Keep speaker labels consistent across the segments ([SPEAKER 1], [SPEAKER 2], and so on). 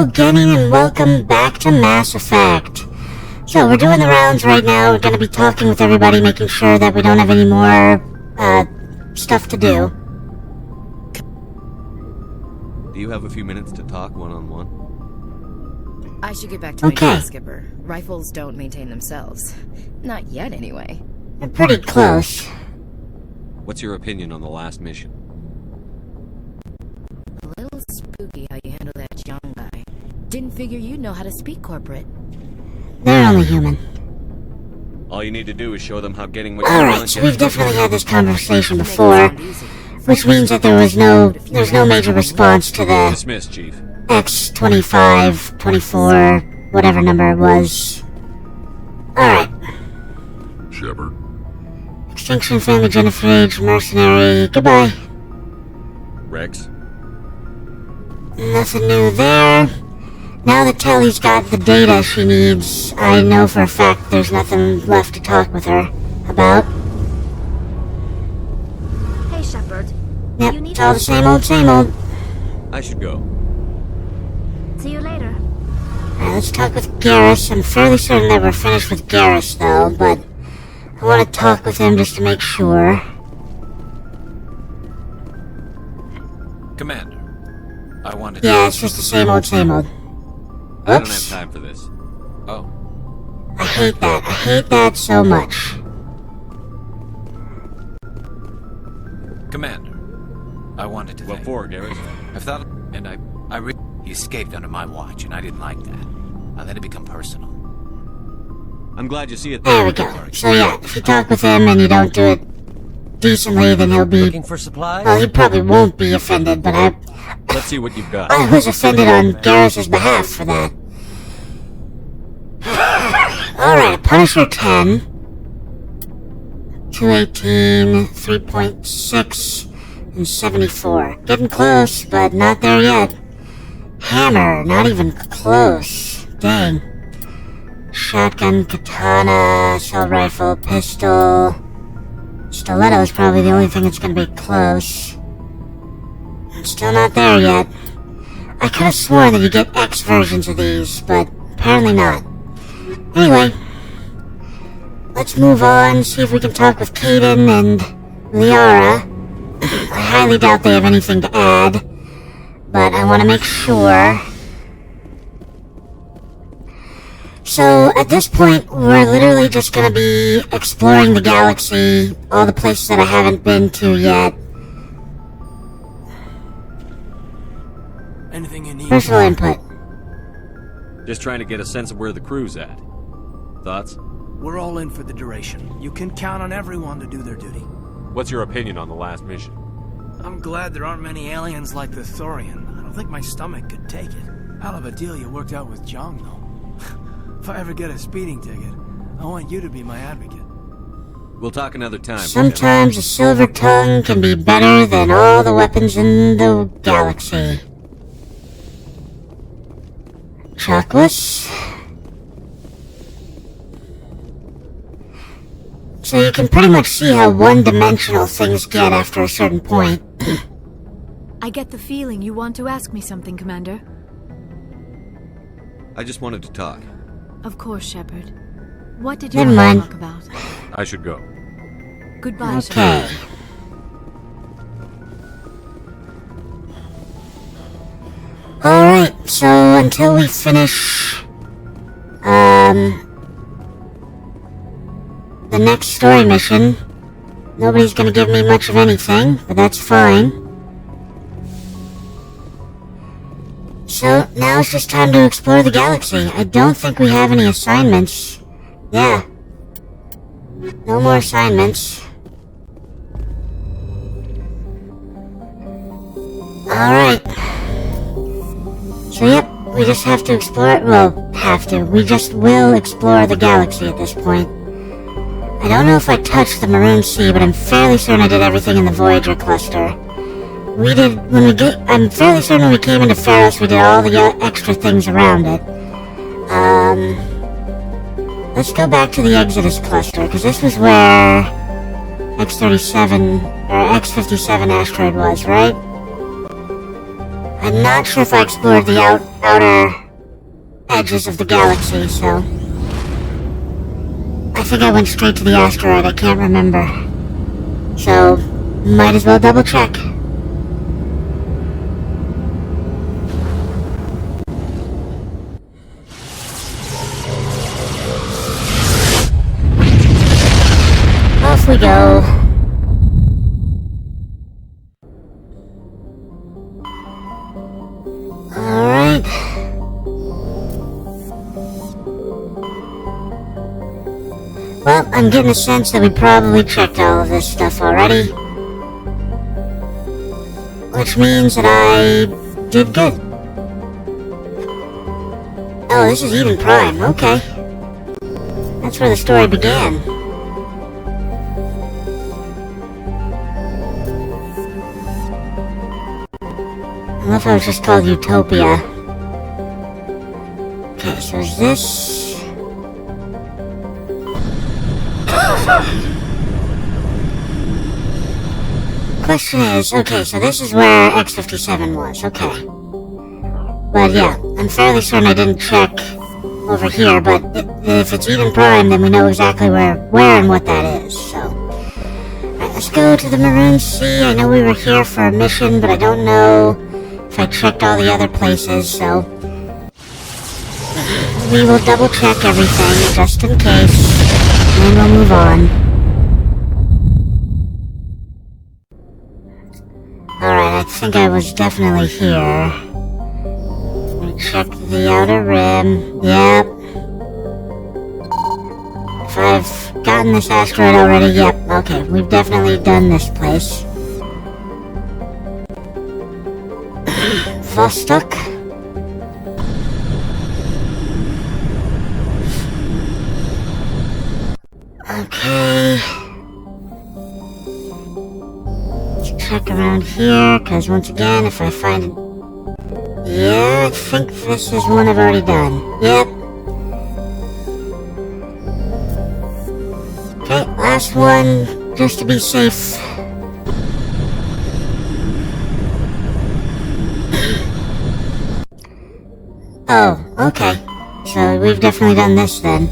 [SPEAKER 1] Hello, Genny, and welcome back to Mass Effect. So, we're doing the rounds right now. We're going to be talking with everybody, making sure that we don't have any more, stuff to do.
[SPEAKER 2] Do you have a few minutes to talk one-on-one?
[SPEAKER 3] I should get back to my duty, Skipper. Rifles don't maintain themselves. Not yet, anyway.
[SPEAKER 1] We're pretty close.
[SPEAKER 2] What's your opinion on the last mission?
[SPEAKER 3] A little spooky how you handle that young guy. Didn't figure you'd know how to speak corporate.
[SPEAKER 1] They're only human.
[SPEAKER 2] All you need to do is show them how getting what you
[SPEAKER 1] Alright,
[SPEAKER 2] want
[SPEAKER 1] so we've definitely had this conversation before, which means that there's no major response to the
[SPEAKER 2] Dismissed, Chief.
[SPEAKER 1] X25, 24, whatever number it was. Alright.
[SPEAKER 4] Shepard.
[SPEAKER 1] Extinction, family, Jennifer Age, mercenary, goodbye.
[SPEAKER 2] Rex?
[SPEAKER 1] Nothing new there. Now that Tali's got the data she needs, I know for a fact there's nothing left to talk with her about.
[SPEAKER 5] Hey, Shepard.
[SPEAKER 1] Yep, it's all the same old, same old.
[SPEAKER 2] I should go.
[SPEAKER 5] See you later.
[SPEAKER 1] Alright, let's talk with Garrus. I'm fairly certain that we're finished with Garrus, though, but I want to talk with him just to make sure.
[SPEAKER 6] Commander, I wanted to...
[SPEAKER 1] Yeah, it's just the same old, same old.
[SPEAKER 2] I don't have
[SPEAKER 1] Oops.
[SPEAKER 2] time for this.
[SPEAKER 6] Oh,
[SPEAKER 1] I hate that. I hate that so much.
[SPEAKER 6] Commander, I wanted to
[SPEAKER 2] What
[SPEAKER 6] thank...
[SPEAKER 2] for, Garrus?
[SPEAKER 6] I've thought... And he escaped under my watch, and I didn't like that. I let it become personal.
[SPEAKER 2] I'm glad you see it.
[SPEAKER 1] There we go. So yeah, if you talk with him and you don't do it decently, then he'll be...
[SPEAKER 7] Looking for supplies?
[SPEAKER 1] Well, he probably won't be offended, but
[SPEAKER 2] Let's see what you've got.
[SPEAKER 1] I was offended on Garrus's behalf for that. Alright, Punisher 10. 218, 3.6, and 74. Getting close, but not there yet. Hammer, not even close. Dang. Shotgun, katana, assault rifle, pistol. Stiletto is probably the only thing that's gonna be close. Still not there yet. I could have sworn that you get X versions of these, but apparently not. Anyway, let's move on, see if we can talk with Kaden and Liara. I highly doubt they have anything to add, but I want to make sure. So, at this point, we're literally just going to be exploring the galaxy, all the places that I haven't been to yet.
[SPEAKER 7] Anything you need?
[SPEAKER 1] Personal input.
[SPEAKER 2] Just trying to get a sense of where the crew's at. Thoughts?
[SPEAKER 7] We're all in for the duration. You can count on everyone to do their duty.
[SPEAKER 2] What's your opinion on the last mission?
[SPEAKER 7] I'm glad there aren't many aliens like the Thorian. I don't think my stomach could take it. Hell of a deal you worked out with Jung, though. If I ever get a speeding ticket, I want you to be my advocate.
[SPEAKER 2] We'll talk another time.
[SPEAKER 1] Sometimes a silver tongue can be better than all the weapons in the galaxy. Chocolates. So you can pretty much see how one-dimensional things get after a certain point.
[SPEAKER 5] I get the feeling you want to ask me something, Commander.
[SPEAKER 2] I just wanted to talk.
[SPEAKER 5] Of course, Shepard. What did you
[SPEAKER 1] Never
[SPEAKER 5] want
[SPEAKER 1] mind.
[SPEAKER 5] to talk about?
[SPEAKER 2] I should go.
[SPEAKER 5] Goodbye,
[SPEAKER 1] Okay.
[SPEAKER 5] Shepard.
[SPEAKER 1] Alright, so until we finish, the next story mission, nobody's gonna give me much of anything, but that's fine. So, now it's just time to explore the galaxy. I don't think we have any assignments. Yeah. No more assignments. Alright. So yep, we just have to explore it. Well, we just will explore the galaxy at this point. I don't know if I touched the Maroon Sea, but I'm fairly certain I did everything in the Voyager cluster. I'm fairly certain when we came into Pharos, we did all the extra things around it. Let's go back to the Exodus cluster, because this was where X-37, or X-57 asteroid was, right? I'm not sure if I explored the outer edges of the galaxy, so I think I went straight to the asteroid. I can't remember. So, might as well double check. Off we go. Alright. Well, I'm getting a sense that we probably checked all of this stuff already. Which means that I did good. Oh, this is Eden Prime, okay. That's where the story began. I love how it's just called Utopia. Okay, so is this... Question is, okay, so this is where X57 was, okay. But yeah, I'm fairly certain I didn't check over here, but if it's Eden Prime, then we know exactly where and what that is, so... Alright, let's go to the Maroon Sea. I know we were here for a mission, but I don't know if I checked all the other places, so... We will double check everything, just in case, and then we'll move on. Alright, I think I was definitely here. Let me check the outer rim. Yep. If I've gotten this asteroid already, yep. Okay, we've definitely done this place. Vostok. Okay. Let's check around here, because once again, if I find it... Yeah, I think this is one I've already done. Yep. Okay, last one, just to be safe. Oh, okay. So we've definitely done this then.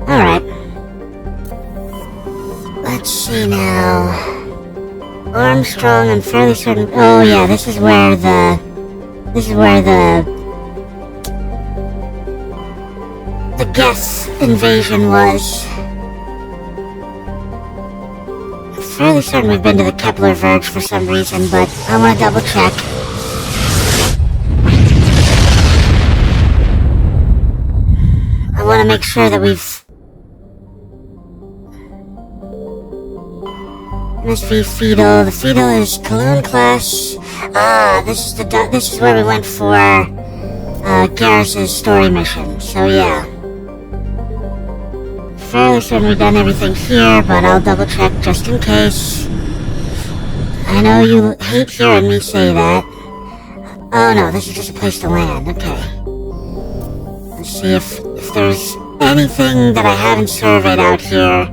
[SPEAKER 1] Alright. Let's see now. Armstrong, I'm fairly certain... Oh yeah, this is where the... The Geth invasion was. I'm fairly certain we've been to the Kepler Verge for some reason, but I want to double check. I want to make sure that we've... MSV Fetal. The Fetal is Kaloon class. Ah, this is where we went for Garrus's story mission. So yeah. Fairly certain we've done everything here, but I'll double check just in case. I know you hate hearing me say that. Oh no, this is just a place to land. Okay. Let's see if there's anything that I haven't surveyed out here.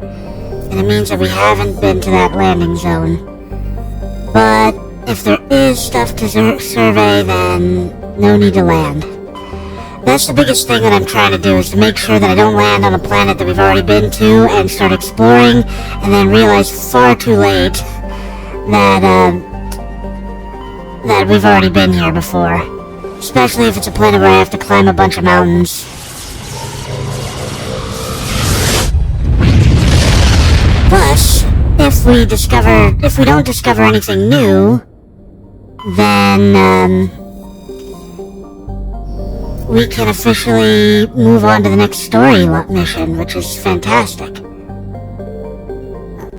[SPEAKER 1] And it means that we haven't been to that landing zone. But if there is stuff to survey, then no need to land. That's the biggest thing that I'm trying to do, is to make sure that I don't land on a planet that we've already been to and start exploring, and then realize far too late that we've already been here before. Especially if it's a planet where I have to climb a bunch of mountains. Plus, if we don't discover anything new, then, we can officially move on to the next story mission, which is fantastic.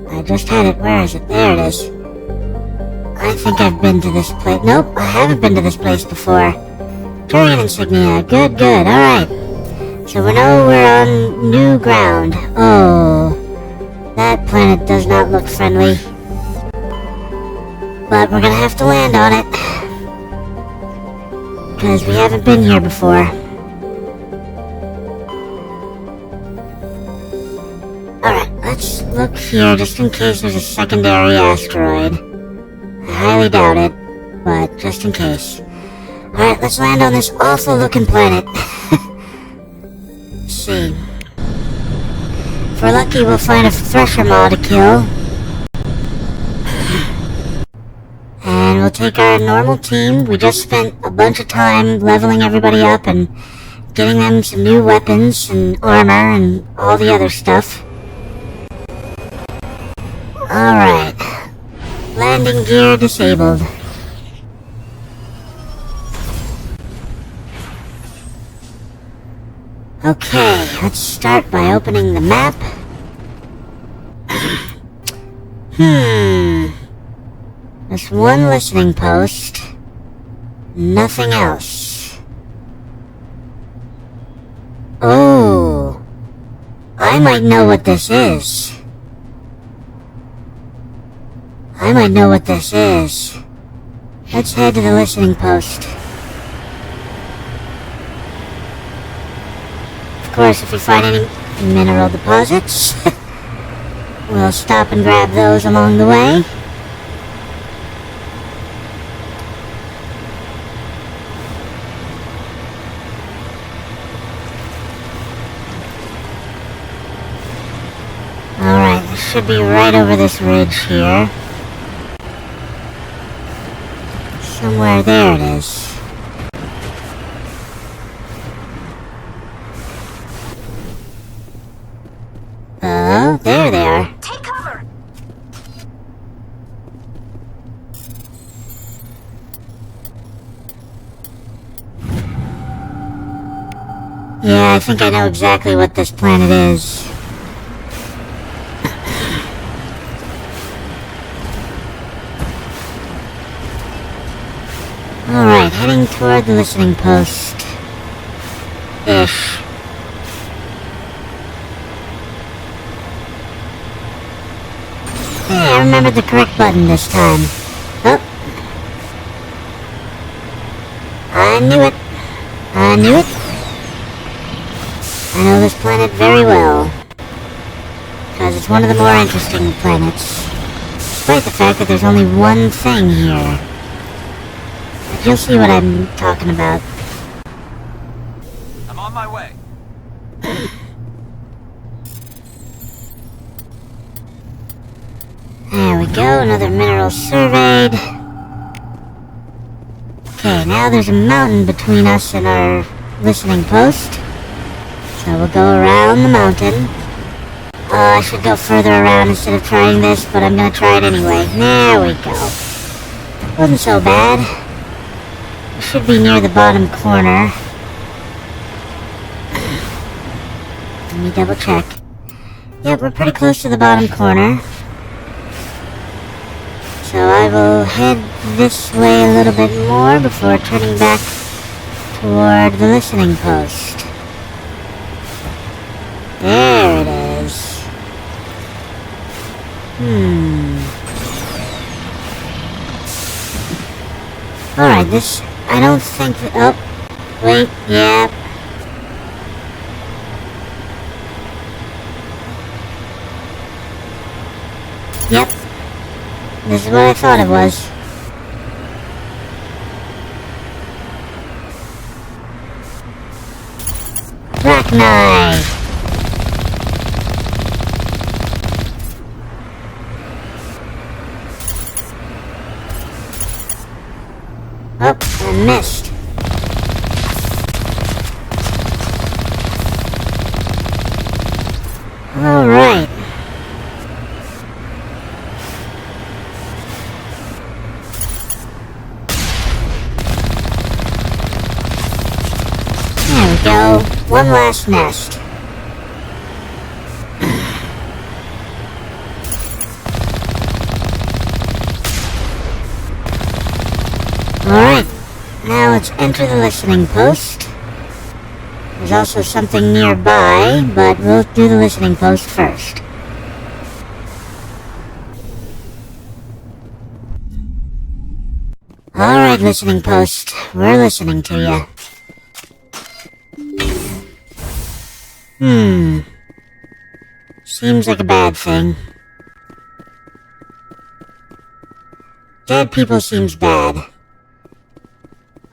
[SPEAKER 1] I just had it. Where is it? There it is. I think I've been to this place. Nope, I haven't been to this place before. Turian insignia. Good, good. Alright. So we know we're on new ground. Oh... That planet does not look friendly. But we're gonna have to land on it. Because we haven't been here before. let's look here just in case there's a secondary asteroid. I highly doubt it, but just in case. Alright, let's land on this awful looking planet. Let's see. If we're lucky, we'll find a Thresher Maw to kill. And we'll take our normal team. We just spent a bunch of time leveling everybody up and getting them some new weapons and armor and all the other stuff. Alright. Landing gear disabled. Okay, let's start by opening the map. There's one listening post. Nothing else. Oh. I might know what this is. Let's head to the listening post. Of course, if we find any mineral deposits, we'll stop and grab those along the way. Alright, this should be right over this ridge here. Somewhere there it is. Oh, there they are.
[SPEAKER 5] Take cover!
[SPEAKER 1] Yeah, I think I know exactly what this planet is. Alright, heading toward the listening post. Ish. Hey, I remembered the correct button this time. Oh. I knew it. I know this planet very well. Because it's one of the more interesting planets. Despite the fact that there's only one thing here. But you'll see what I'm talking about.
[SPEAKER 6] I'm on my way.
[SPEAKER 1] There we go, another mineral surveyed. Okay, now there's a mountain between us and our listening post. So we'll go around the mountain. Oh, I should go further around instead of trying this, but I'm gonna try it anyway. There we go. Wasn't so bad. We should be near the bottom corner. Let me double check. Yep, we're pretty close to the bottom corner. So I will head this way a little bit more before turning back toward the listening post. There it is. Alright, this... I don't think that... Oh, wait, yeah. Yep. This is what I thought it was. Rachni! Oh, I missed. Alright. There we go. One last nest. Alright. Now let's enter the listening post. There's also something nearby, but we'll do the listening post first. Alright, listening post. We're listening to you. Seems like a bad thing. Dead people seems bad.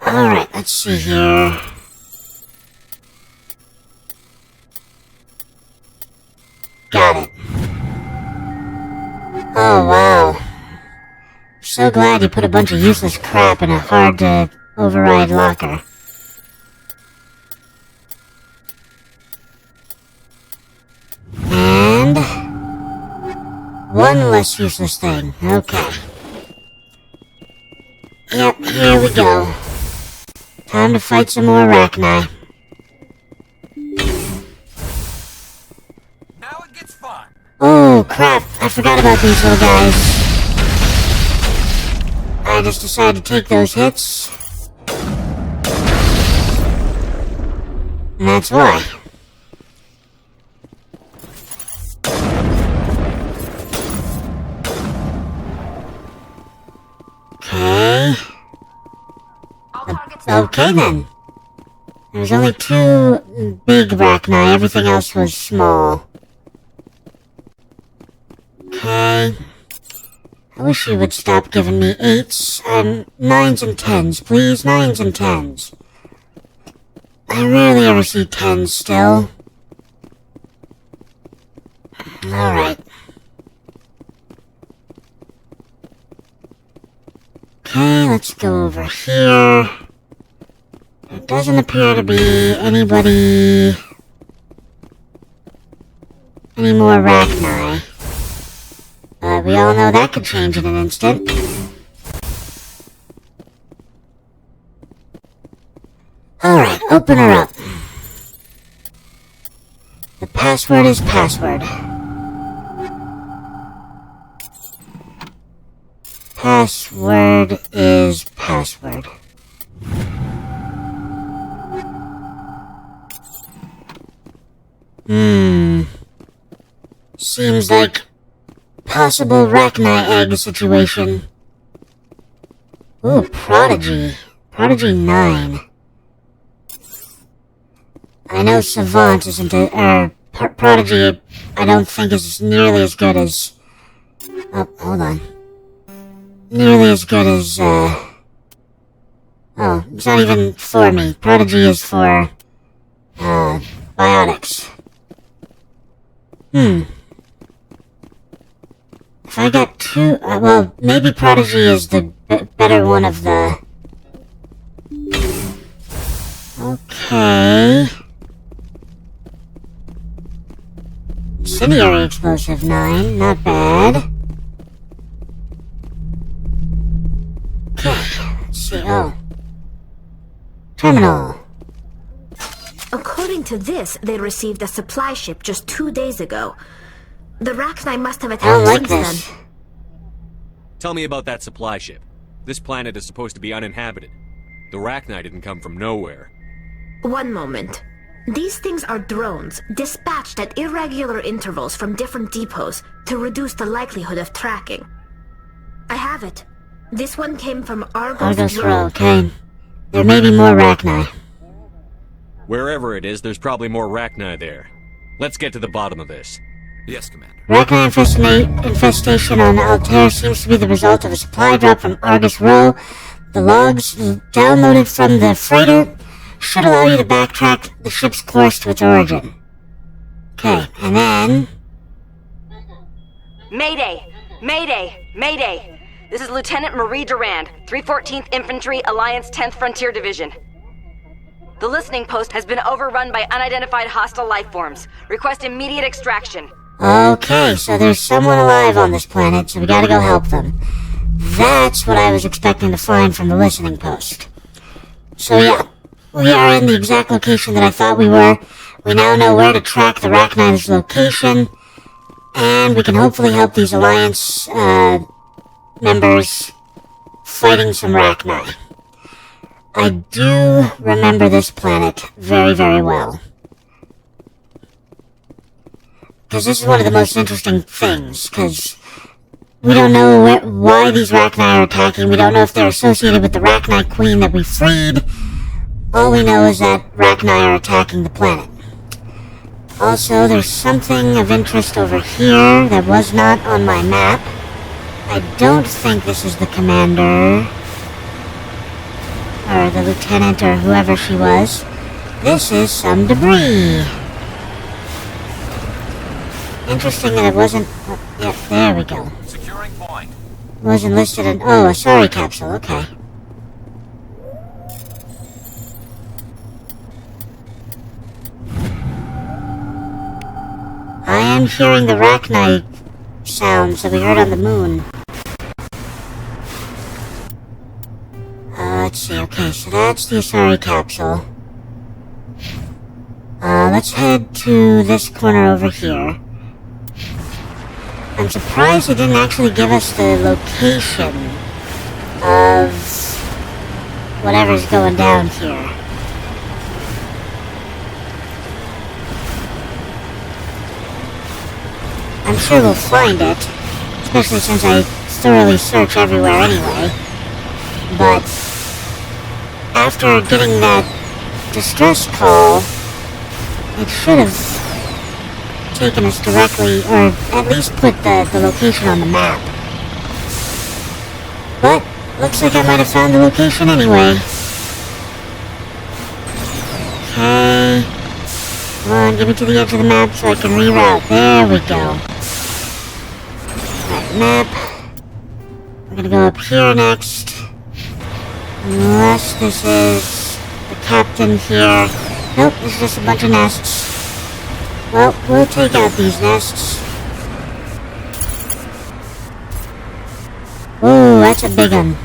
[SPEAKER 1] Alright, let's see here. Got it. Oh, wow. So glad you put a bunch of useless crap in a hard-to-override locker. And... one less useless thing. Okay. Yep, here we go. Time to fight some more Rachni.
[SPEAKER 6] Now it gets fun.
[SPEAKER 1] Oh, crap. I forgot about these little guys. I just decided to take those hits. And that's why. Okay. Okay then. There was only 2 big Rachni, everything else was small. Okay. I wish you would stop giving me 8s and 9s and 10s, please, 9s and 10s. I rarely ever see 10s still. Alright. Okay, let's go over here. There doesn't appear to be any more Rachni. But we all know that could change in an instant. Alright, open her up. The password is password. Password is password. Seems like possible Rachni egg situation. Ooh, Prodigy. Prodigy 9. I know Savant isn't Prodigy, I don't think is nearly as good as... Oh, hold on. Nearly as good as, Oh, it's not even for me. Prodigy is for, biotics. If I got 2, well, maybe Prodigy is the better one of the... Okay... Incendiary Explosive 9, not bad. Okay, let's see, oh. Terminal.
[SPEAKER 8] According to this, they received a supply ship just 2 days ago. The Rachni must have
[SPEAKER 1] I don't
[SPEAKER 8] attacked
[SPEAKER 1] like
[SPEAKER 8] since
[SPEAKER 1] this.
[SPEAKER 8] then.
[SPEAKER 2] Tell me about that supply ship. This planet is supposed to be uninhabited. The Rachni didn't come from nowhere.
[SPEAKER 8] One moment. These things are drones, dispatched at irregular intervals from different depots to reduce the likelihood of tracking. I have it. This one came from
[SPEAKER 1] Argos Row, okay. There may be more Rachni.
[SPEAKER 2] Wherever it is, there's probably more Rachni there. Let's get to the bottom of this.
[SPEAKER 6] Yes, Commander.
[SPEAKER 1] Rachni infestation on Altair seems to be the result of a supply drop from Argus Row. The logs downloaded from the freighter should allow you to backtrack the ship's course to its origin. Okay, and then...
[SPEAKER 9] Mayday! Mayday! Mayday! This is Lieutenant Marie Durand, 314th Infantry, Alliance 10th Frontier Division. The listening post has been overrun by unidentified hostile life forms. Request immediate extraction.
[SPEAKER 1] Okay, so there's someone alive on this planet, so we gotta go help them. That's what I was expecting to find from the listening post. So yeah, we are in the exact location that I thought we were. We now know where to track the Rachni's location, and we can hopefully help these Alliance, members fighting some Rachni. I do remember this planet very, very well. Because this is one of the most interesting things, because we don't know why these Rachni are attacking, we don't know if they're associated with the Rachni Queen that we freed. All we know is that Rachni are attacking the planet. Also, there's something of interest over here that was not on my map. I don't think this is the commander, or the lieutenant, or whoever she was. This is some debris. Interesting that it wasn't... Oh, yeah, there we go.
[SPEAKER 6] Securing point.
[SPEAKER 1] Wasn't listed in... Oh, a sorry capsule, okay. I am hearing the Rachni sounds that we heard on the moon. Let's see, okay, so that's the Asari capsule. Let's head to this corner over here. I'm surprised it didn't actually give us the location of whatever's going down here. I'm sure we'll find it, especially since I thoroughly search everywhere anyway. But after getting that distress call, it should have taken us directly, or at least put the location on the map. But looks like I might have found the location anyway. Okay. Come on, get me to the edge of the map so I can reroute. There we go. Right, map. We're gonna go up here next. Unless this is the captain here. Nope, this is just a bunch of nests. Well, we'll take out these nests. Ooh, that's a big one.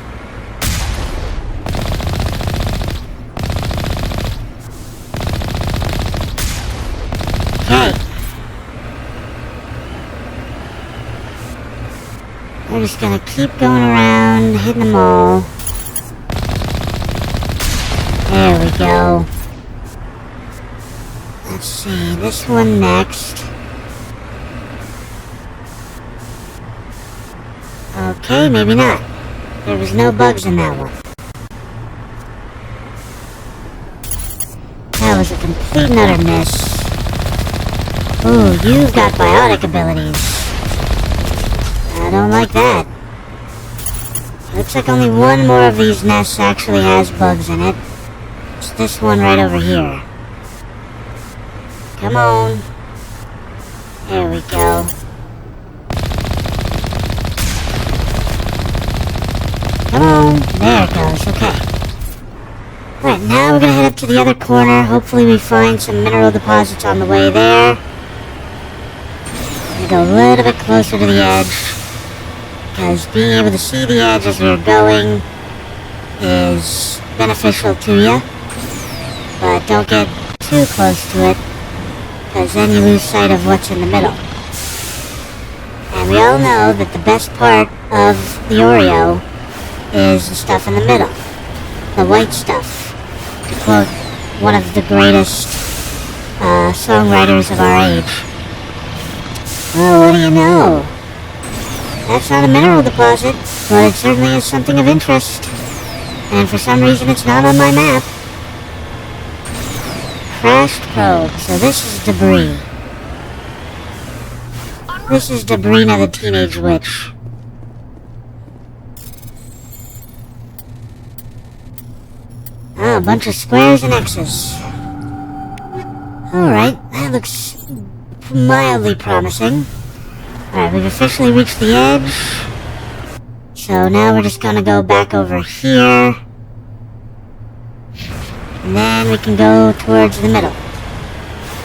[SPEAKER 1] Okay. We're just gonna keep going around, hitting them all. There we go. Let's see, this one next. Okay, maybe not. There was no bugs in that one. That was a complete and utter miss. Ooh, you've got biotic abilities. I don't like that. Looks like only one more of these nests actually has bugs in it. It's this one right over here. Come on. There we go. Come on. There it goes. Okay. Right, now we're gonna head up to the other corner. Hopefully we find some mineral deposits on the way there. We're gonna go a little bit closer to the edge, because being able to see the edge as we're going is beneficial to you. But don't get too close to it, because then you lose sight of what's in the middle. And we all know that the best part of the Oreo is the stuff in the middle. The white stuff. To quote one of the greatest songwriters of our age. Oh, what do you know? That's not a mineral deposit, but it certainly is something of interest. And for some reason it's not on my map. Crashed probe, so this is debris. This is Debrina the Teenage Witch. Ah, a bunch of squares and X's. Alright, that looks mildly promising. Alright, we've officially reached the edge. So now we're just gonna go back over here. And then we can go towards the middle.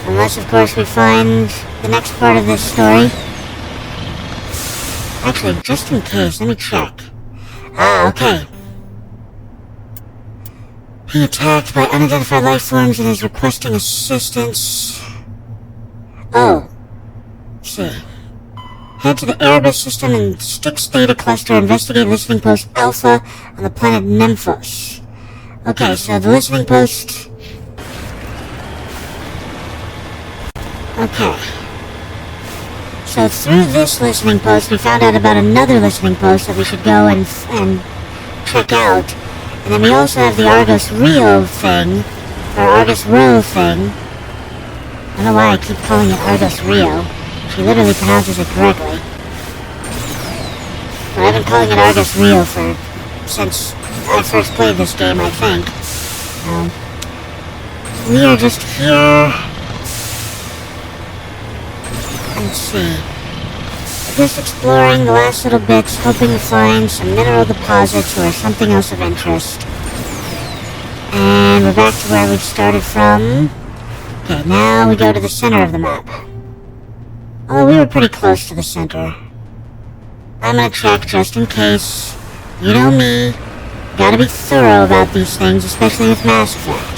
[SPEAKER 1] Unless, of course, we find the next part of this story. Actually, just in case, let me check. Ah, okay. Being attacked by unidentified life forms and is requesting assistance. Oh. Let's see. Head to the Erebus system and Styx data cluster. Investigate listening post Alpha on the planet Nymphos. Okay, so the listening post... Okay. So through this listening post, we found out about another listening post that we should go and check out. And then we also have the Argus Rio thing, or Argus Row thing, don't know why I keep calling it Argos Rio. She literally pronounces it correctly. But I've been calling it Argos Rio since I first played this game, I think. We are just here. Let's see. Just exploring the last little bits, hoping to find some mineral deposits or something else of interest. And we're back to where we started from. Okay, now we go to the center of the map. Although we were pretty close to the center. I'm gonna check just in case. You know me. Gotta be thorough about these things, especially with Mass Effect.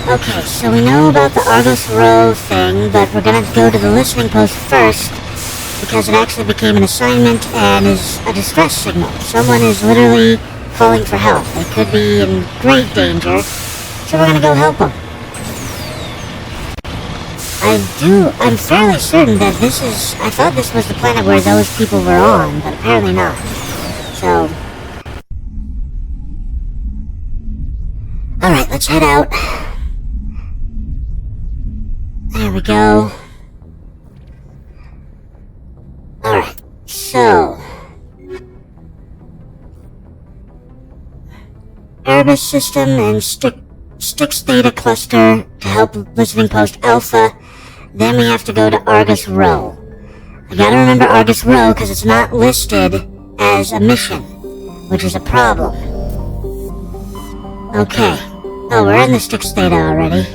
[SPEAKER 1] Okay, so we know about the Argos Row thing, but we're gonna go to the listening post first, because it actually became an assignment and is a distress signal. Someone is literally calling for help. They could be in great danger, so we're gonna go help them. I'm fairly certain that I thought this was the planet where those people were on, but apparently not. So... Alright, let's head out. There we go. Alright, so... Erebus system and Styx data cluster to help listening post Alpha. Then we have to go to Argus Row. I gotta remember Argus Row because it's not listed as a mission, which is a problem. Okay. Oh, we're in the Styx data already.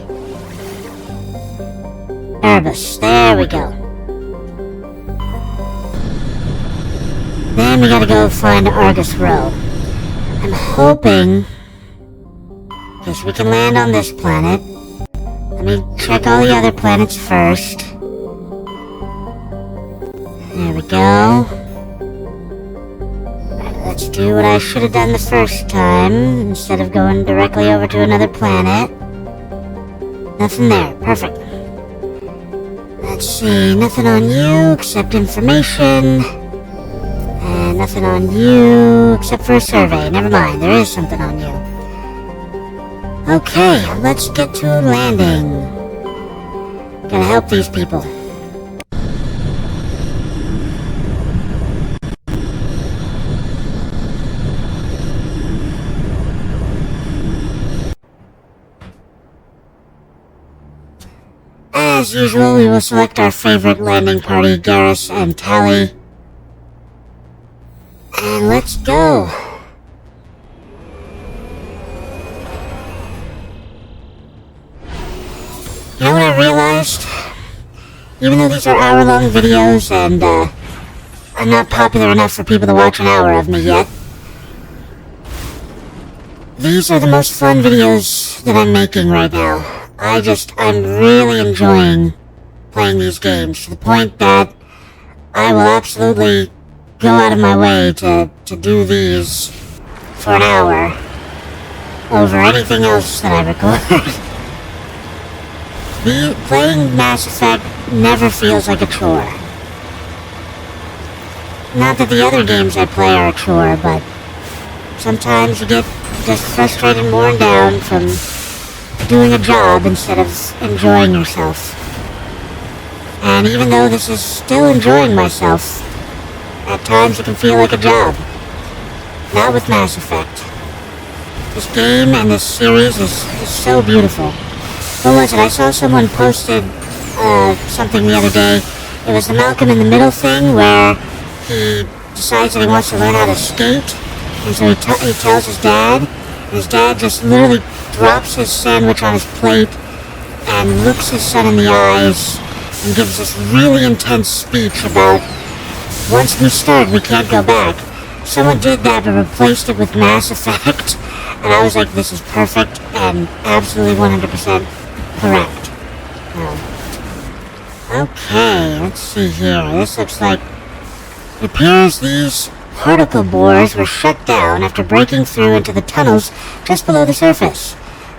[SPEAKER 1] Erebus, there we go. Then we gotta go find Argus Row. I'm hoping... Guess we can land on this planet. Let me check all the other planets first. There we go. Right, let's do what I should have done the first time, instead of going directly over to another planet. Nothing there, perfect. Let's see, nothing on you except information. And nothing on you except for a survey. Never mind, there is something on you. Okay, let's get to landing. Gotta help these people. As usual, we will select our favorite landing party, Garrus and Tali. And let's go. You know what I realized? Even though these are hour-long videos and I'm not popular enough for people to watch an hour of me yet, these are the most fun videos that I'm making right now. I'm really enjoying playing these games to the point that I will absolutely go out of my way to do these for an hour over anything else that I record. Playing Mass Effect never feels like a chore. Not that the other games I play are a chore, but sometimes you get just frustrated and worn down from doing a job instead of enjoying yourself. And even though this is still enjoying myself, at times it can feel like a job. Not with Mass Effect. This game and this series is so beautiful. What was it? I saw someone posted something the other day. It was the Malcolm in the Middle thing where he decides that he wants to learn how to skate. And so he tells his dad. And his dad just literally drops his sandwich on his plate and looks his son in the eyes and gives this really intense speech about once we start, we can't go back. Someone did that but replaced it with Mass Effect. And I was like, this is perfect and absolutely 100% correct. Okay, let's see here. This looks like... It appears these particle bores were shut down after breaking through into the tunnels just below the surface.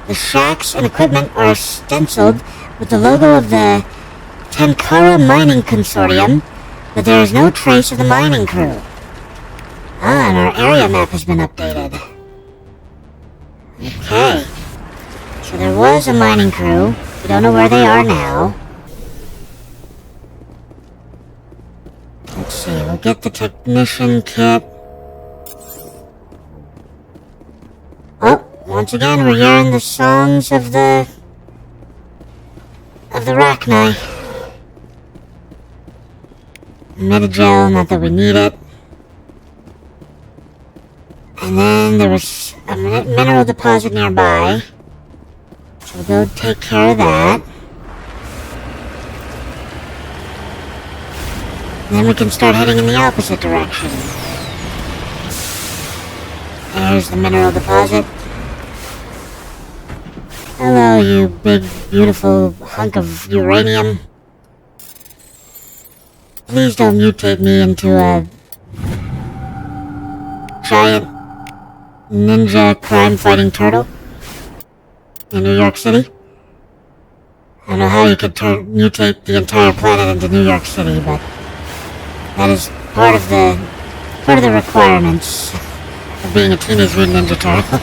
[SPEAKER 1] The shacks and equipment are stenciled with the logo of the Tenkara Mining Consortium, but there is no trace of the mining crew. And our area map has been updated. Okay. So So there was a mining crew. We don't know where they are now. Let's see, we'll get the technician kit. Oh, once again we're hearing the songs of the Rachni. Metagel, not that we need it. And then there was a mineral deposit nearby. So we'll go take care of that. And then we can start heading in the opposite direction. There's the mineral deposit. Hello, you big, beautiful hunk of uranium. Please don't mutate me into a giant ninja crime-fighting turtle in New York City. I don't know how you could mutate the entire planet into New York City, but that is part of the requirements of being a Teenage Mutant Ninja Turtle.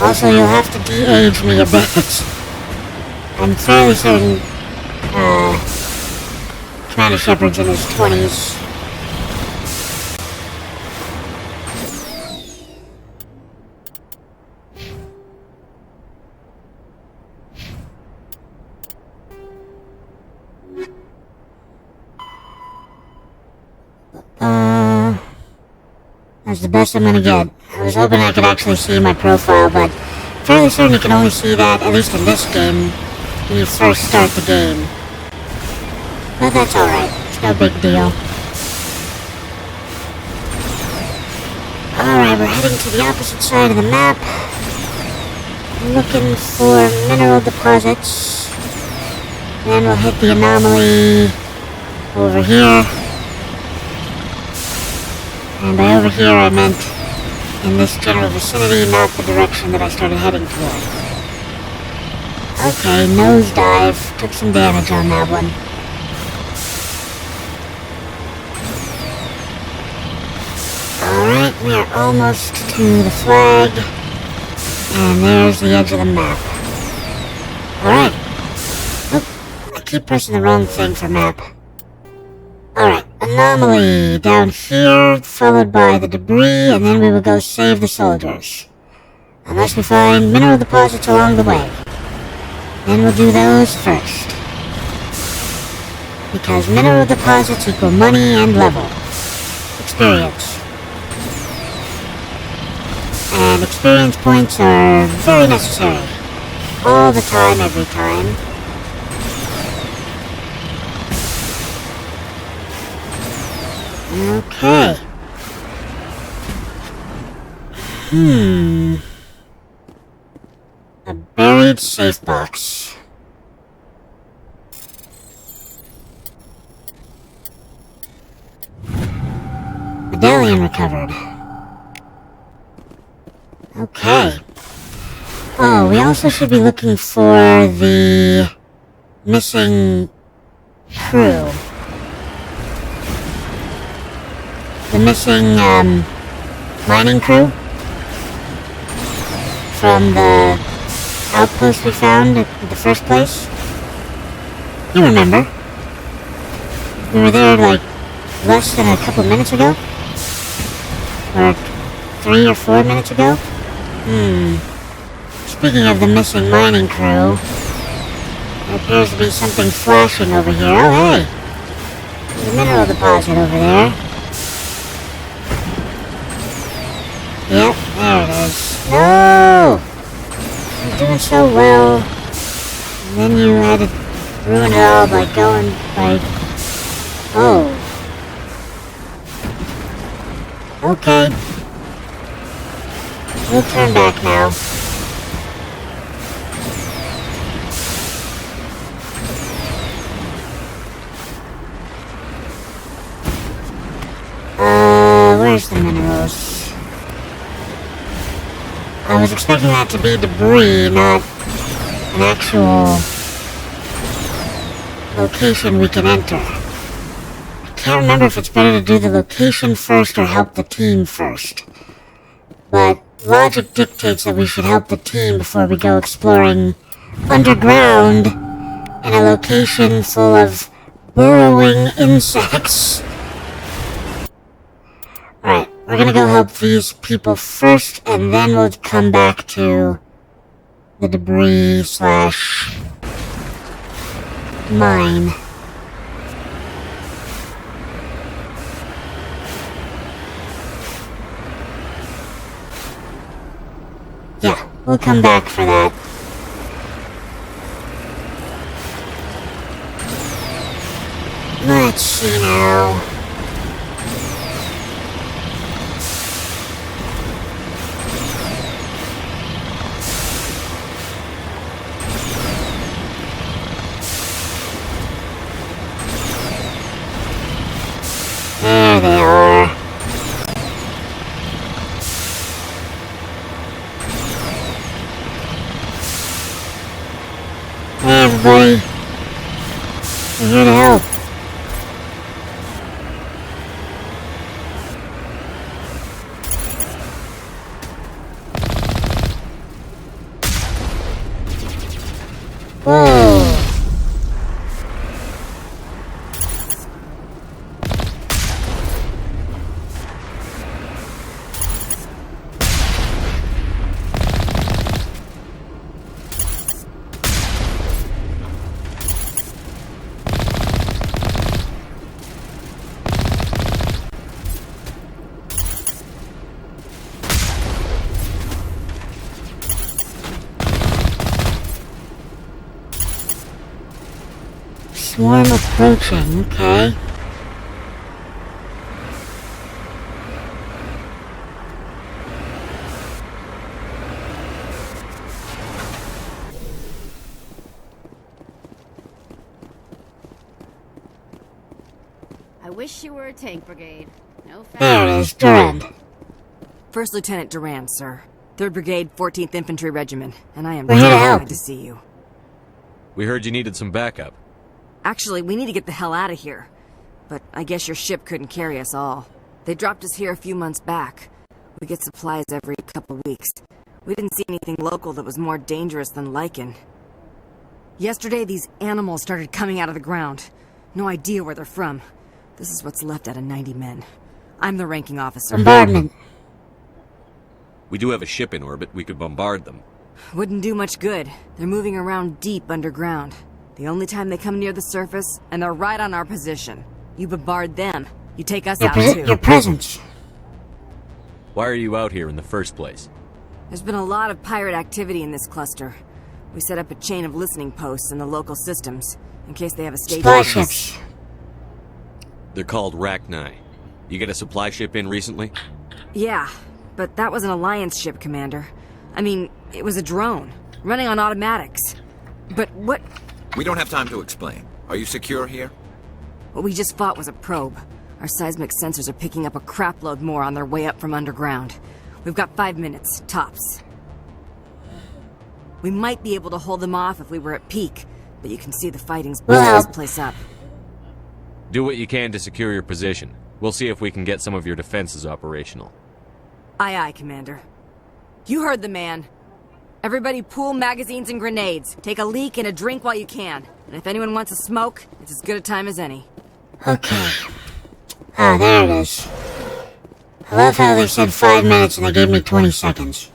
[SPEAKER 1] Also, you'll have to de-age me a bit. I'm fairly certain Commander Shepard's in his 20s. That's the best I'm gonna get. I was hoping I could actually see my profile, but I'm fairly certain you can only see that, at least in this game, when you first start the game. But that's alright. It's no big deal. Alright, we're heading to the opposite side of the map. Looking for mineral deposits. Then we'll hit the anomaly over here. And by over here I meant in this general vicinity, not the direction that I started heading toward. Okay, nosedive. Took some damage on that one. Alright, we are almost to the flag. And there's the edge of the map. Alright. Oh, I keep pressing the wrong thing for map. Alright, anomaly down here, followed by the debris, and then we will go save the soldiers. Unless we find mineral deposits along the way. Then we'll do those first. Because mineral deposits equal money and level. Experience. And experience points are very necessary. All the time, every time. Okay. A buried safe box. Medallion recovered. Okay. Oh, we also should be looking for the missing crew. The missing, mining crew from the outpost we found at the first place. You remember. We were there, like, less than a couple minutes ago? Or 3 or 4 minutes ago? Speaking of the missing mining crew, there appears to be something flashing over here. Oh, hey! There's a mineral deposit over there. Yep, there it is. No! I'm doing so well. And then you had to ruin it all by going, by... Oh. Okay. We'll turn back now. Where's the minerals? I was expecting that to be debris, not an actual location we can enter. I can't remember if it's better to do the location first or help the team first. But logic dictates that we should help the team before we go exploring underground in a location full of burrowing insects. Alright, we're gonna go help these people first, and then we'll come back to the debris / mine. Yeah, we'll come back for that. Let's see now. There they are. Hey everybody. We're here to help. Whoa. Swarm approaching, okay.
[SPEAKER 3] I wish you were a tank brigade. No
[SPEAKER 1] There it is, Durand.
[SPEAKER 9] First Lieutenant Durand, sir. 3rd Brigade, 14th Infantry Regiment, and I am
[SPEAKER 1] We're here to
[SPEAKER 9] very
[SPEAKER 1] help.
[SPEAKER 9] glad to see you.
[SPEAKER 2] We heard you needed some backup.
[SPEAKER 9] Actually, we need to get the hell out of here. But I guess your ship couldn't carry us all. They dropped us here a few months back. We get supplies every couple weeks. We didn't see anything local that was more dangerous than lichen. Yesterday, these animals started coming out of the ground. No idea where they're from. This is what's left out of 90 men. I'm the ranking officer.
[SPEAKER 1] Bombardment.
[SPEAKER 2] We do have a ship in orbit. We could bombard them.
[SPEAKER 9] Wouldn't do much good. They're moving around deep underground. The only time they come near the surface, and they're right on our position. You bombard them. You take us out too.
[SPEAKER 1] Your presence.
[SPEAKER 2] Why are you out here in the first place?
[SPEAKER 9] There's been a lot of pirate activity in this cluster. We set up a chain of listening posts in the local systems, in case they have a stage.
[SPEAKER 1] Supply ships.
[SPEAKER 2] They're called Rachni. You get a supply ship in recently?
[SPEAKER 9] Yeah, but that was an Alliance ship, Commander. I mean, it was a drone, running on automatics. But what...
[SPEAKER 6] We don't have time to explain. Are you secure here?
[SPEAKER 9] What we just fought was a probe. Our seismic sensors are picking up a crapload more on their way up from underground. We've got 5 minutes, tops. We might be able to hold them off if we were at peak, but you can see the fighting's blowing this place up.
[SPEAKER 2] Do what you can to secure your position. We'll see if we can get some of your defenses operational.
[SPEAKER 9] Aye, aye, Commander. You heard the man. Everybody pool magazines and grenades. Take a leak and a drink while you can. And if anyone wants a smoke, it's as good a time as any.
[SPEAKER 1] Okay. Ah, there it is. I love how they said 5 minutes and they gave me 20 seconds.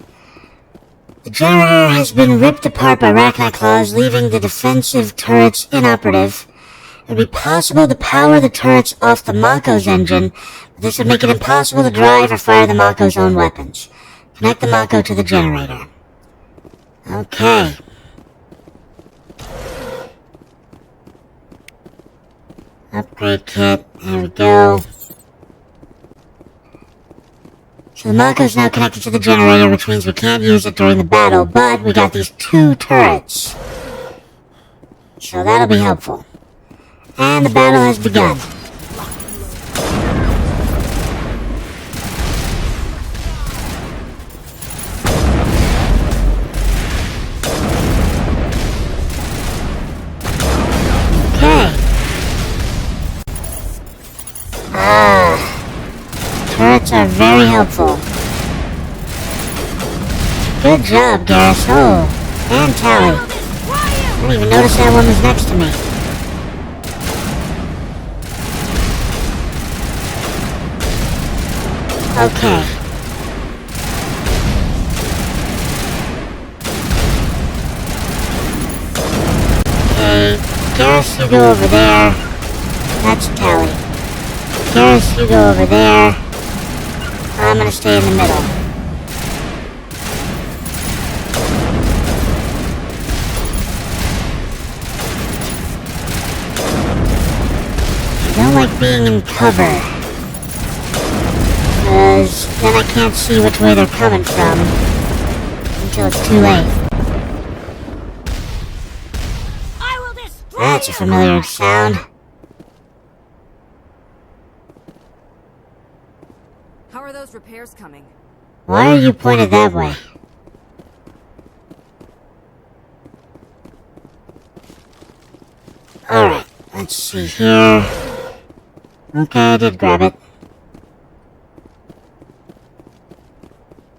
[SPEAKER 1] The generator has been ripped apart by Rachni claws, leaving the defensive turrets inoperative. It would be possible to power the turrets off the Mako's engine, but this would make it impossible to drive or fire the Mako's own weapons. Connect the Mako to the generator. Okay. Upgrade kit. There we go. So the Mako's now connected to the generator, which means we can't use it during the battle, but we got these 2 turrets. So that'll be helpful. And the battle has begun. Turrets are very helpful. Good job, Garrus. Oh, and Tali. I didn't even notice that one was next to me. Okay. Okay, Garrus, you go over there. That's Tali. Garrus, you go over there. I'm gonna stay in the middle. I don't like being in cover, because then I can't see which way they're coming from until it's too late. That's a familiar sound.
[SPEAKER 9] How are those repairs coming?
[SPEAKER 1] Why are you pointed that way? Alright, let's see here. Okay, I did grab it.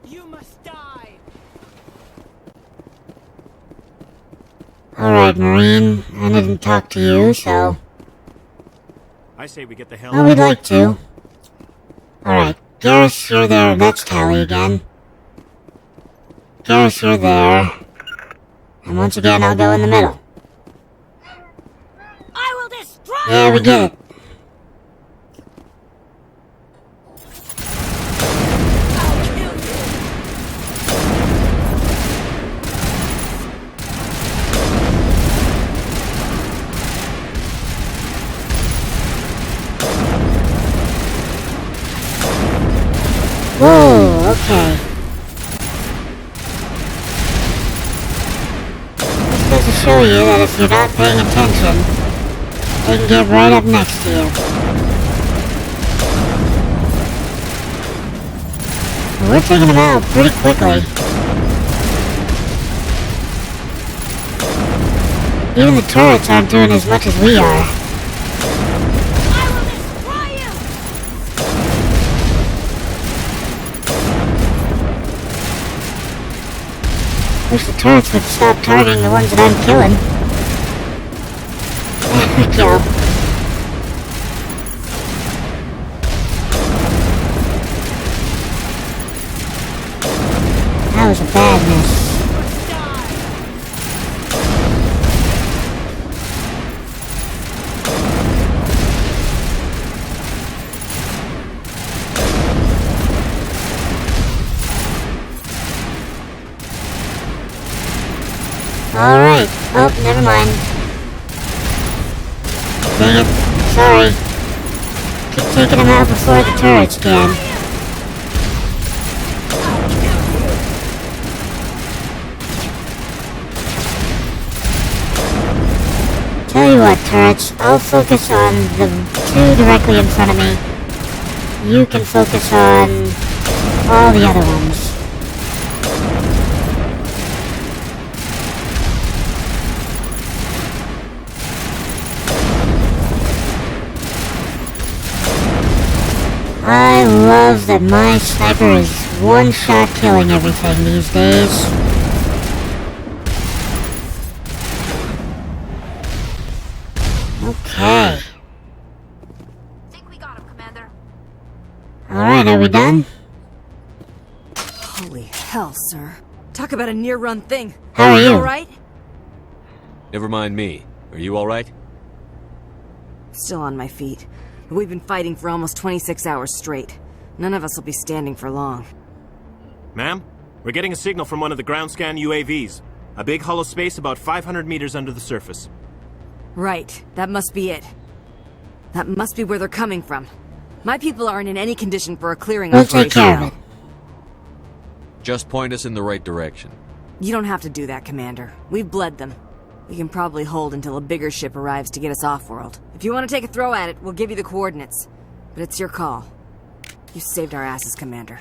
[SPEAKER 9] You must die!
[SPEAKER 1] Alright, Marine, I didn't talk to you, so...
[SPEAKER 10] I say we get the hell
[SPEAKER 1] well, we'd like to. Alright, Garrus, you're there. That's Tali again. Garrus, you're there. And once again, I'll go in the middle.
[SPEAKER 9] I will destroy
[SPEAKER 1] Yeah, we get it. Whoa, okay. This goes to show you that if you're not paying attention, they can get right up next to you. We're taking them out pretty quickly. Even the turrets aren't doing as much as we are. Wish the turrets would stop targeting the ones that I'm killing. There we go. That was a bad miss. Alright. Oh, never mind. Dang it. Sorry. Keep taking them out before the turrets can. Tell you what, turrets, I'll focus on the two directly in front of me. You can focus on all the other ones. I love that my sniper is one-shot killing everything these days. Okay.
[SPEAKER 8] Think we got him, Commander.
[SPEAKER 1] Alright, are we done?
[SPEAKER 9] Holy hell, sir. Talk about a near-run thing.
[SPEAKER 1] How are you?
[SPEAKER 9] Alright?
[SPEAKER 2] Never mind me. Are you alright?
[SPEAKER 9] Still on my feet. But we've been fighting for almost 26 hours straight. None of us will be standing for long.
[SPEAKER 10] Ma'am, we're getting a signal from one of the ground scan UAVs. A big hollow space about 500 meters under the surface.
[SPEAKER 9] Right. That must be it. That must be where they're coming from. My people aren't in any condition for a clearing
[SPEAKER 1] We'll
[SPEAKER 9] operation
[SPEAKER 1] take care of
[SPEAKER 9] now.
[SPEAKER 1] it.
[SPEAKER 2] Just point us in the right direction.
[SPEAKER 9] You don't have to do that, Commander. We've bled them. We can probably hold until a bigger ship arrives to get us off-world. If you want to take a throw at it, we'll give you the coordinates. But it's your call. You saved our asses, Commander.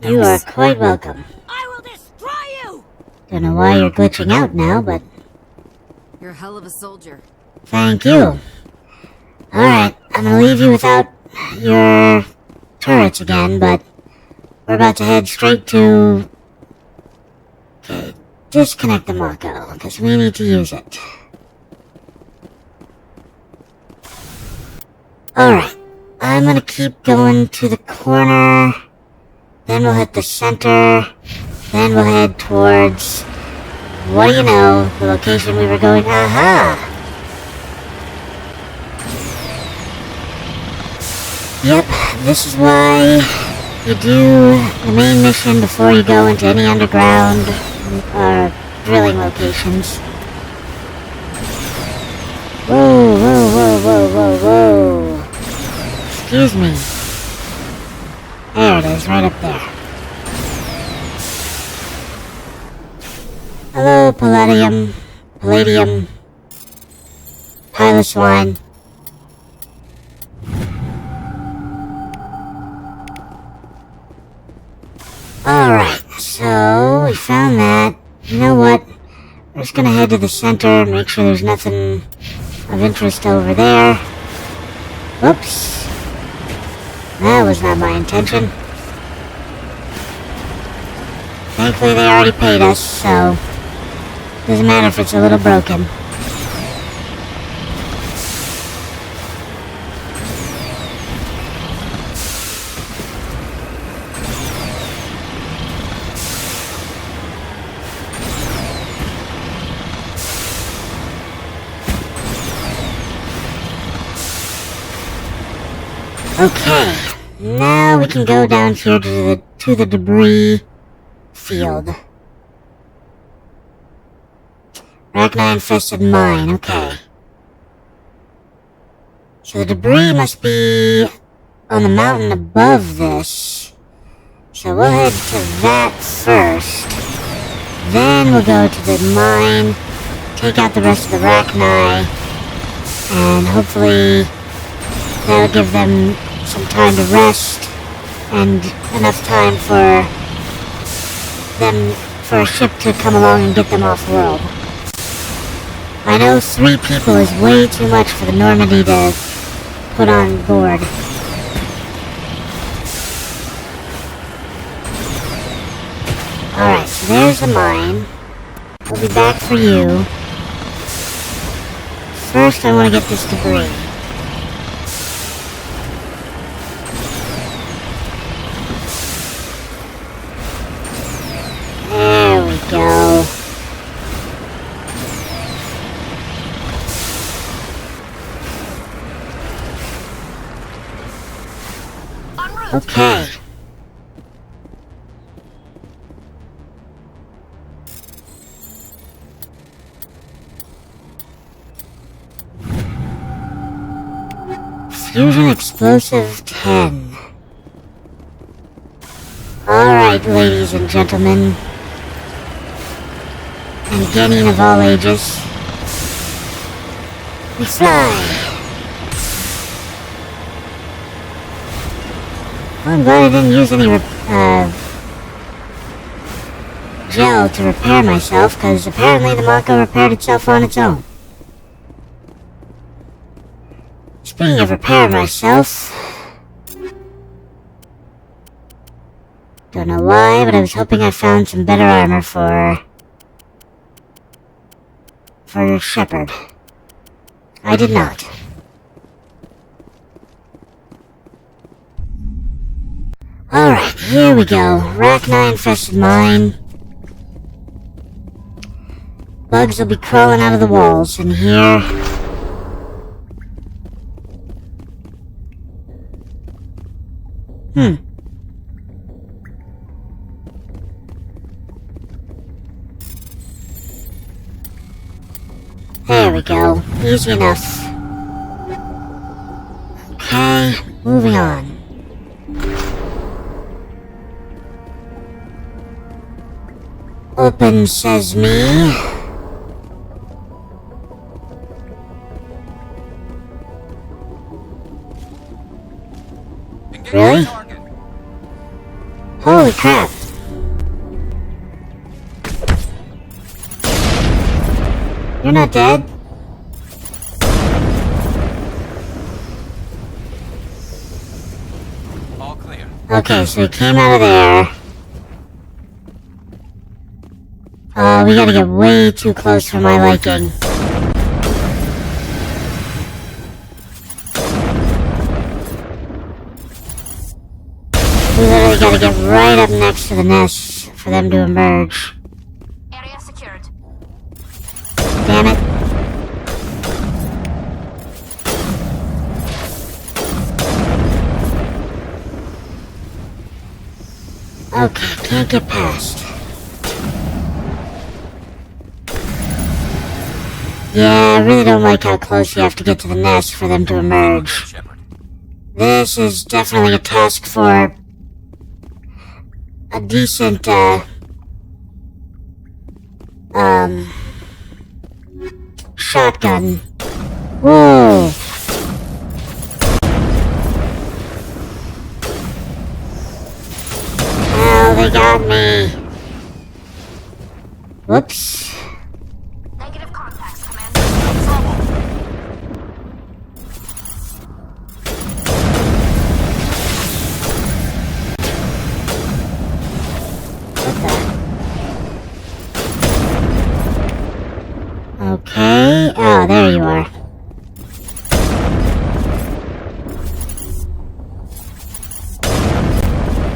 [SPEAKER 1] You are quite welcome.
[SPEAKER 9] I will destroy you!
[SPEAKER 1] Don't know why you're glitching out now, but
[SPEAKER 9] You're a hell of a soldier.
[SPEAKER 1] thank you. Alright, I'm gonna leave you without your turrets again, but we're about to head straight to disconnect the Mako, because we need to use it. Alright, I'm gonna keep going to the corner, then we'll hit the center, then we'll head towards, what do you know, the location we were going. Aha! Yep, this is why you do the main mission before you go into any underground or drilling locations. Whoa, whoa, whoa, whoa, whoa, whoa. Excuse me. There it is, right up there. Hello, Palladium. Pile of swine. Alright, so we found that. You know what? We're just gonna head to the center, make sure there's nothing of interest over there. Whoops. That was not my intention. Thankfully they already paid us, so doesn't matter if it's a little broken. Okay, now we can go down here to the debris field. Rachni-infested mine, okay. So the debris must be on the mountain above this. So we'll head to that first. Then we'll go to the mine, take out the rest of the Rachni, and hopefully that'll give them some time to rest and enough time for a ship to come along and get them off world. I know 3 people is way too much for the Normandy to put on board. Alright, so there's the mine. We'll be back for you. First I want to get this debris. There we go. Okay. Fusion Explosive 10. Alright, ladies and gentlemen. And Genin of all ages. We fly! Well, I'm glad I didn't use any gel to repair myself, because apparently the Mako repaired itself on its own. Speaking of repair myself, don't know why, but I was hoping I found some better armor for Shepard. I did not. Alright, here we go. Rachni-infested mine. Bugs will be crawling out of the walls in here. There we go. Easy enough. Okay, moving on. Open sesame. Really? Holy crap. You're not dead?
[SPEAKER 6] All clear.
[SPEAKER 1] Okay, so he came out of there. we gotta get way too close for my liking. We literally gotta get right up next to the nests for them to emerge.
[SPEAKER 8] Area secured.
[SPEAKER 1] Damn it. Okay, can't get past. Yeah, I really don't like how close you have to get to the nest for them to emerge. This is definitely a task for a decent, shotgun. Whoa! Oh, they got me. Whoops.
[SPEAKER 8] Negative contacts, Commander. Trouble.
[SPEAKER 1] Okay. Oh, there you are.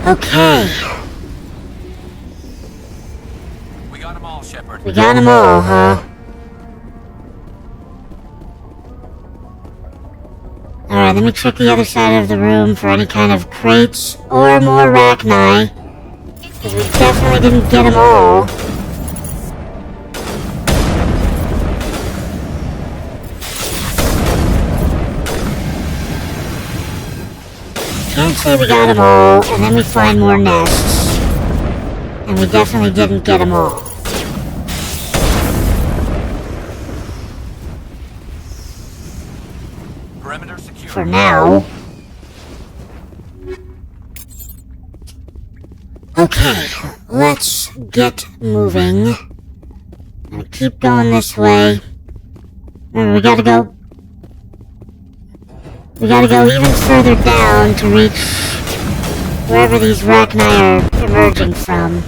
[SPEAKER 1] Okay.
[SPEAKER 6] We got them all, Shepard.
[SPEAKER 1] We got them all, huh? Alright, let me check the other side of the room for any kind of crates or more Rachni. Because we definitely didn't get them all. Can't say we got them all, and then we find more nests. And we definitely didn't get them all.
[SPEAKER 6] Perimeter secure.
[SPEAKER 1] For now. Okay, let's get moving. And keep going this way. Remember, we gotta go even further down to reach wherever these Rachni are emerging from.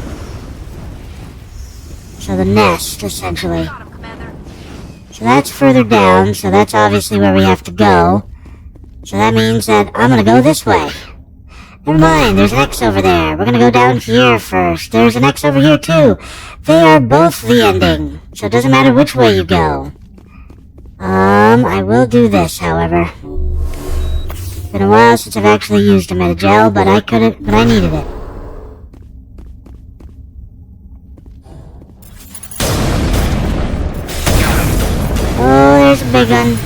[SPEAKER 1] So the nest, essentially.
[SPEAKER 8] Got him, Commander.
[SPEAKER 1] So that's further down, so that's obviously where we have to go. So that means that I'm gonna go this way. Never mind, there's an X over there. We're gonna go down here first. There's an X over here too. They are both the ending, so it doesn't matter which way you go. I will do this, however. It's been a while since I've actually used a metagel, but I needed it. Oh, there's a big one.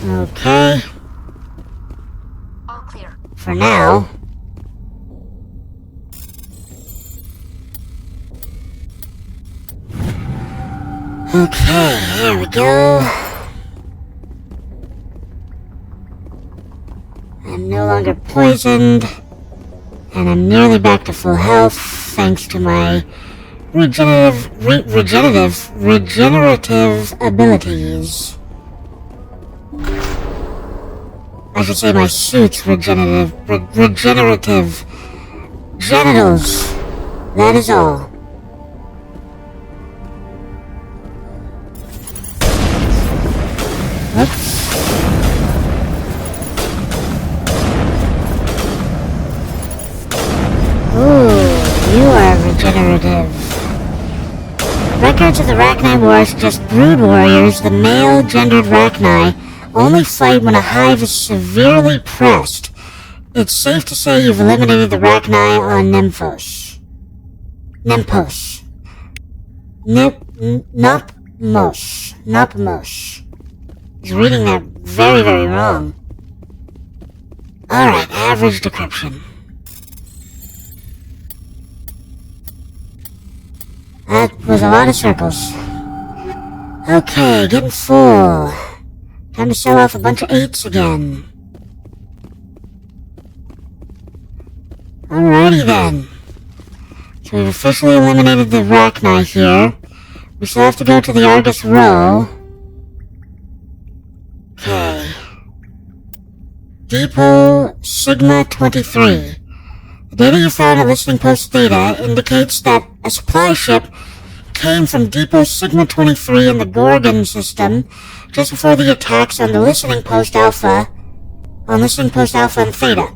[SPEAKER 1] Okay.
[SPEAKER 8] All clear.
[SPEAKER 1] For now. Okay, here we go. I'm no longer poisoned, and I'm nearly back to full health thanks to my regenerative abilities. I should say my suit's regenerative genitals. That is all. Oops. Ooh, you are regenerative. Records of the Rachni War suggest brood warriors, the male-gendered Rachni, only fight when a hive is severely pressed. It's safe to say you've eliminated the Rachni on Nempos. Nopmos. He's reading that very, very wrong. Alright, average decryption. That was a lot of circles. Okay, getting full. Time to sell off a bunch of 8s again. Alrighty then. So we've officially eliminated the Rachni here. We still have to go to the Argus Row. Okay. Depot Sigma 23. The data you found at Listening Post Theta indicates that a supply ship came from Depot Sigma 23 in the Gorgon system just before the attacks on the Listening Post Alpha and Theta.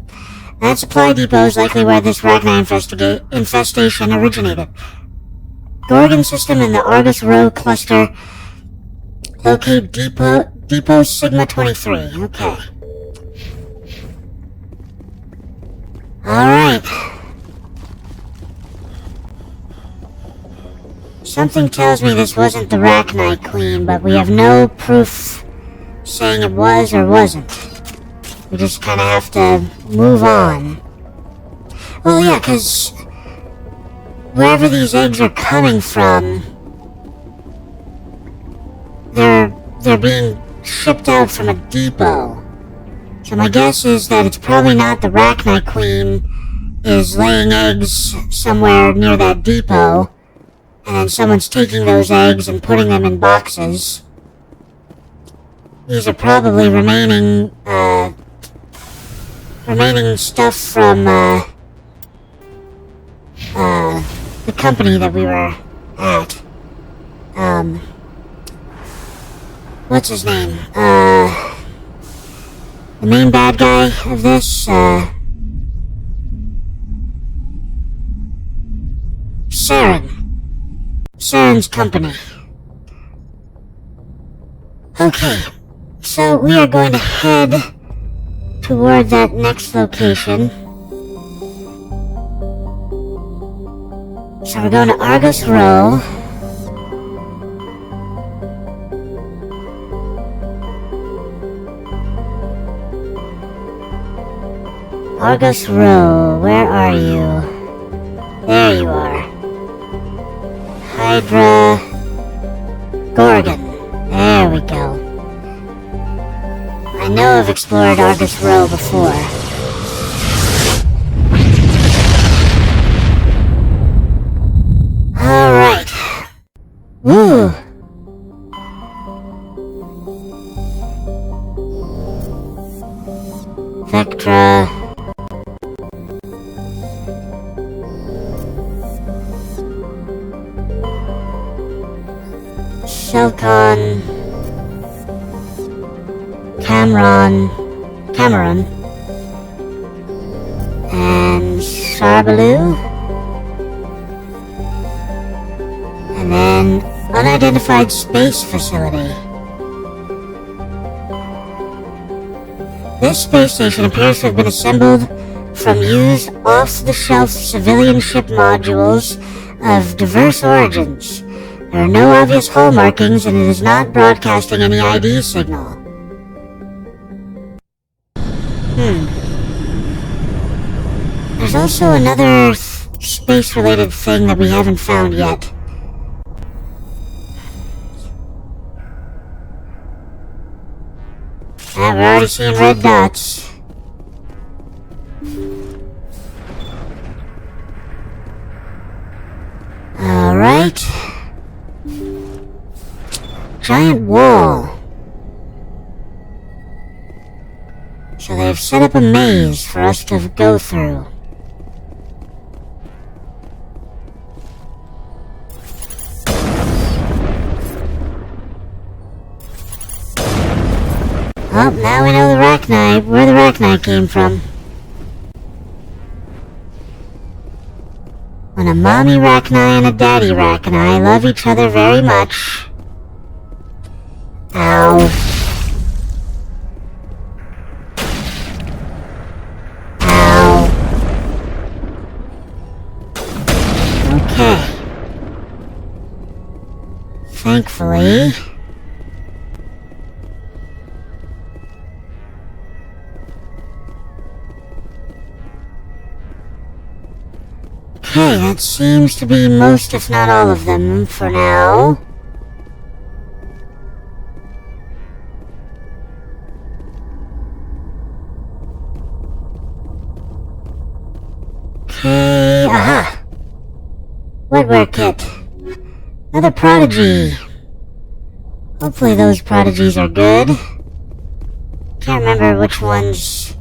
[SPEAKER 1] That supply depot is likely where this Rachni infestation originated. Gorgon system in the Argus Rho cluster. Locate Depot Sigma 23. Okay. Alright. Something tells me this wasn't the Rachni Queen, but we have no proof saying it was or wasn't. We just kind of have to move on. Well, yeah, because wherever these eggs are coming from, they're being shipped out from a depot. So my guess is that it's probably not the Rachni Queen is laying eggs somewhere near that depot, and then someone's taking those eggs and putting them in boxes. These are probably remaining stuff from the company that we were at. What's his name? The main bad guy of this, Saren's company. Okay, so we are going to head toward that next location. So we're going to Argus Rho. Argus Rho, where are you? There you are. Hydra... Gorgon. There we go. I know I've explored Argus Rho before. Alright. Woo! Vectra... Shelcon... Cameron... and Sarbaloo... and then unidentified space facility. This space station appears to have been assembled from used off-the-shelf civilian ship modules of diverse origins. There are no obvious hull markings, and it is not broadcasting any ID signal. There's also another space-related thing that we haven't found yet. We're already seeing red dots. Alright. Giant wall. So they've set up a maze for us to go through. Oh, now we know where the Rachni came from. When a mommy Rachni and a daddy Rachni love each other very much. Ow. Ow. Okay. Thankfully... Okay, that seems to be most, if not all of them, for now. Okay, aha! Wetware kit. Another prodigy. Hopefully those prodigies are good. Can't remember which ones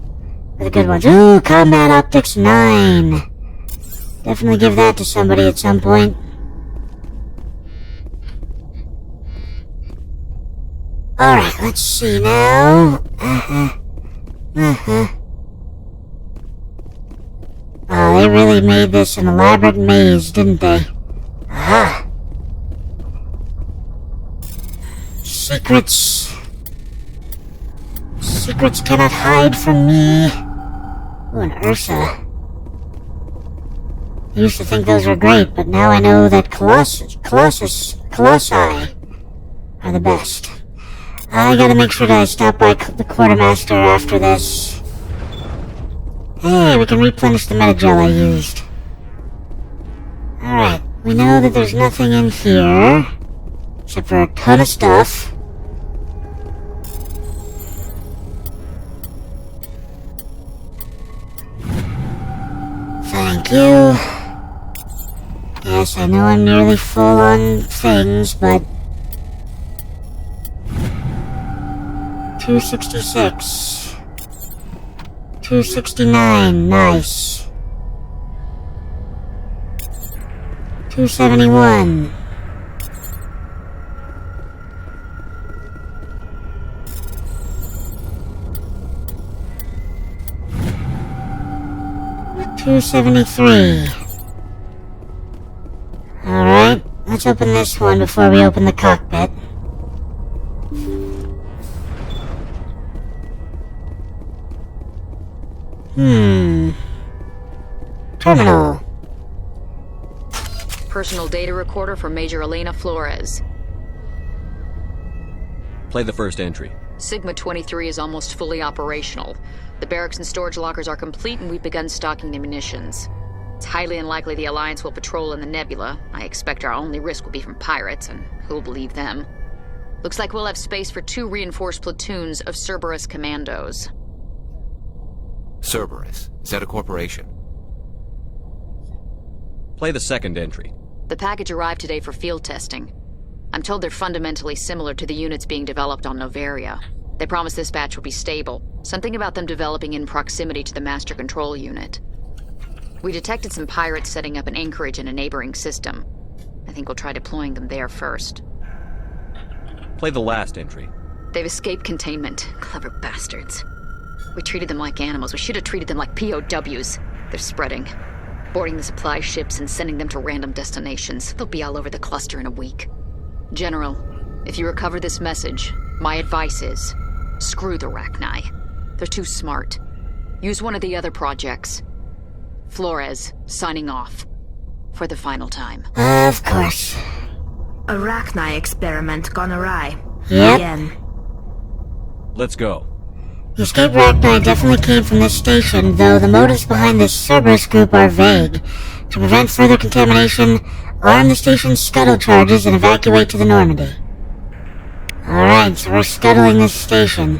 [SPEAKER 1] are the good ones. Ooh, Combat Optics 9. Definitely give that to somebody at some point. Alright, let's see now. Oh, they really made this an elaborate maze, didn't they? Aha! Secrets. Secrets cannot hide from me. Oh, an Ursa. I used to think those were great, but now I know that Colossi are the best. I gotta make sure that I stop by the Quartermaster after this. Hey, we can replenish the Metagel I used. Alright, we know that there's nothing in here, except for a ton of stuff. Thank you. Yes, I know I'm nearly full on things, but... 266. 269, nice. 271. $273. Alright, let's open this one before we open the cockpit. Terminal.
[SPEAKER 3] Personal data recorder for Major Elena Flores.
[SPEAKER 2] Play the first entry.
[SPEAKER 3] Sigma 23 is almost fully operational. The barracks and storage lockers are complete and we've begun stocking the munitions. It's highly unlikely the Alliance will patrol in the nebula. I expect our only risk will be from pirates, and who'll believe them? Looks like we'll have space for 2 reinforced platoons of Cerberus commandos.
[SPEAKER 6] Cerberus? Is that a corporation?
[SPEAKER 2] Play the second entry.
[SPEAKER 3] The package arrived today for field testing. I'm told they're fundamentally similar to the units being developed on Novaria. They promise this batch will be stable. Something about them developing in proximity to the master control unit. We detected some pirates setting up an anchorage in a neighboring system. I think we'll try deploying them there first.
[SPEAKER 2] Play the last entry.
[SPEAKER 3] They've escaped containment. Clever bastards. We treated them like animals. We should have treated them like POWs. They're spreading. Boarding the supply ships and sending them to random destinations. They'll be all over the cluster in a week. General, if you recover this message, my advice is, screw the Rachni. They're too smart. Use one of the other projects. Flores, signing off. For the final time.
[SPEAKER 1] Of course.
[SPEAKER 8] A Rachni experiment gone awry.
[SPEAKER 1] Yep.
[SPEAKER 8] Again.
[SPEAKER 2] Let's go.
[SPEAKER 1] The escaped Rachni definitely came from this station, though the motives behind this Cerberus group are vague. To prevent further contamination, arm the station's scuttle charges and evacuate to the Normandy. Alright, so we're scuttling this station.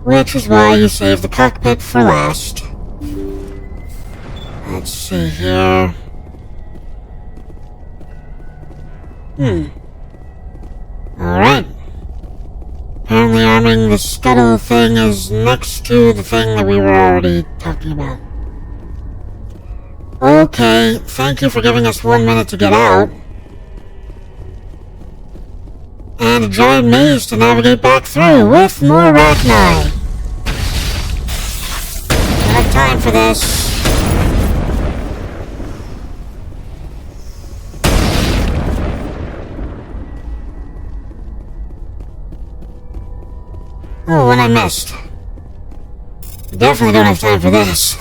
[SPEAKER 1] Which is why you save the cockpit for last. Let's see here. Alright. Apparently arming the scuttle thing is next to the thing that we were already talking about. Okay, thank you for giving us 1 minute to get out. And a giant maze to navigate back through with more Rachni. Don't have time for this. Oh, one I missed. Definitely don't have time for this.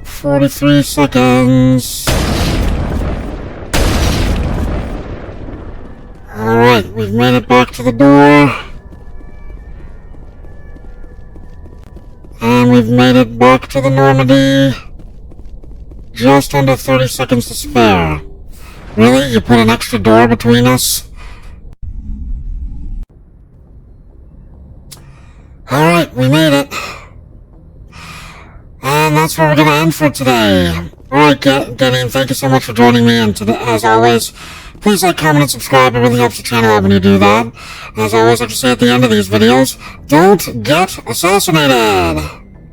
[SPEAKER 1] "43 seconds. Alright, we've made it back to the door. And we've made it back to the Normandy. Just under 30 seconds to spare. Really? You put an extra door between us? Alright, we made it. And that's where we're gonna end for today. Alright, Gideon, thank you so much for joining me, and as always, please like, comment, and subscribe. It really helps the channel out when you do that. As I always like to say at the end of these videos, don't get assassinated!